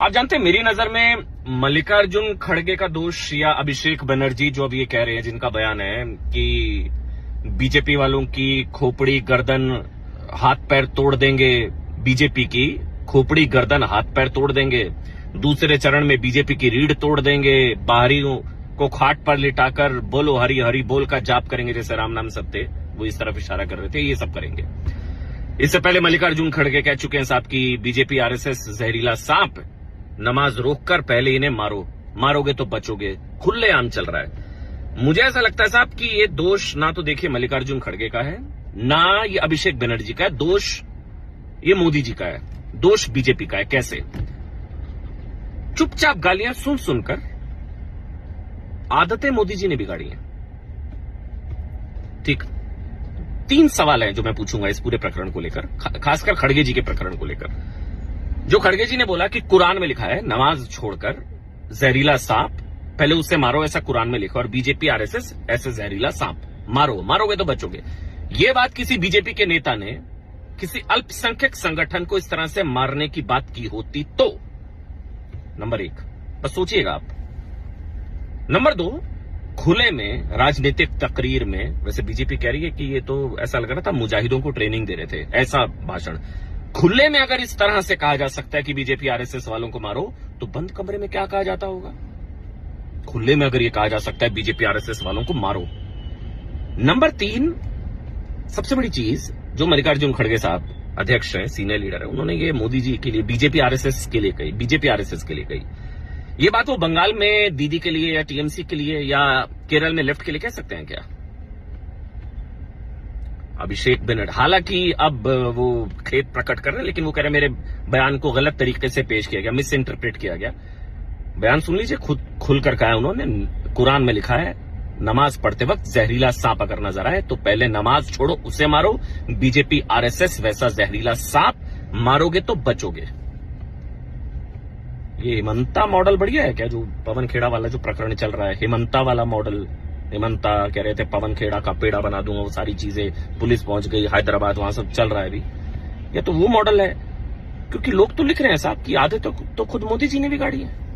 आप जानते हैं मेरी नजर में मल्लिकार्जुन खड़गे का दोष या अभिषेक बनर्जी जो अब ये कह रहे हैं, जिनका बयान है कि बीजेपी वालों की खोपड़ी गर्दन हाथ पैर तोड़ देंगे, बीजेपी की खोपड़ी गर्दन हाथ पैर तोड़ देंगे, दूसरे चरण में बीजेपी की रीढ़ तोड़ देंगे, बाहरियों को खाट पर लिटाकर बोलो हरी हरी बोल का जाप करेंगे, जैसे राम नाम सत्य वो इस तरफ इशारा कर रहे थे, ये सब करेंगे। इससे पहले मल्लिकार्जुन खड़गे कह चुके हैं साहब कि बीजेपी आरएसएस जहरीला सांप, नमाज रोककर पहले इन्हें मारो, मारोगे तो बचोगे, खुलेआम चल रहा है। मुझे ऐसा लगता है साहब कि ये दोष ना तो देखिए मल्लिकार्जुन खड़गे का है, ना ये अभिषेक बनर्जी का है, दोष ये मोदी जी का है, दोष बीजेपी का है। कैसे? चुपचाप गालियां सुन सुनकर आदतें मोदी जी ने बिगाड़ी हैं। ठीक, 3 सवाल हैं जो मैं पूछूंगा इस पूरे प्रकरण को लेकर, खासकर खड़गे जी के प्रकरण को लेकर। जो खड़गे जी ने बोला कि कुरान में लिखा है नमाज छोड़कर जहरीला सांप पहले उससे मारो, ऐसा कुरान में लिखा, और बीजेपी आरएसएस ऐसे जहरीला सांप मारो, मारोगे तो बचोगे। ये बात किसी बीजेपी के नेता ने किसी अल्पसंख्यक संगठन को इस तरह से मारने की बात की होती तो नंबर 1 बस सोचिएगा आप। नंबर 2, खुले में राजनीतिक तकरीर में, वैसे बीजेपी कह रही है कि ये तो ऐसा लग रहा था मुजाहिदों को ट्रेनिंग दे रहे थे, ऐसा भाषण। खुले में अगर इस तरह से कहा जा सकता है कि बीजेपी आरएसएस वालों को मारो, तो बंद कमरे में क्या कहा जाता होगा? खुले में अगर ये कहा जा सकता है बीजेपी आरएसएस वालों को मारो। नंबर 3, सबसे बड़ी चीज जो मल्लिकार्जुन खड़गे साहब अध्यक्ष हैं, सीनियर लीडर है, उन्होंने ये मोदी जी के लिए, बीजेपी आरएसएस के लिए कही, बीजेपी आरएसएस के लिए कही। ये बात वो बंगाल में दीदी के लिए या टीएमसी के लिए या केरल में लेफ्ट के लिए कह सकते हैं क्या? अभिषेक बनर्जी हालांकि अब वो खेद प्रकट कर रहे हैं, लेकिन वो कह रहे हैं मेरे बयान को गलत तरीके से पेश किया गया, मिस इंटरप्रेट किया गया। बयान सुन लीजिए, खुद खुलकर कहा है उन्होंने, कुरान में लिखा है नमाज पढ़ते वक्त जहरीला सांप अगर नजर आए तो पहले नमाज छोड़ो उसे मारो, बीजेपी आरएसएस वैसा जहरीला सांप, मारोगे तो बचोगे। ये हिमंता मॉडल बढ़िया है क्या, जो पवन खेड़ा वाला जो प्रकरण चल रहा है, हिमंता वाला मॉडल? हिमंता कह रहे थे पवन खेड़ा का पेड़ा बना दूंगा, वो सारी चीजें, पुलिस पहुंच गई हैदराबाद, वहां सब चल रहा है अभी। ये तो वो मॉडल है, क्योंकि लोग तो लिख रहे हैं साहब कि आदत तो खुद मोदी जी ने बिगाड़ी है।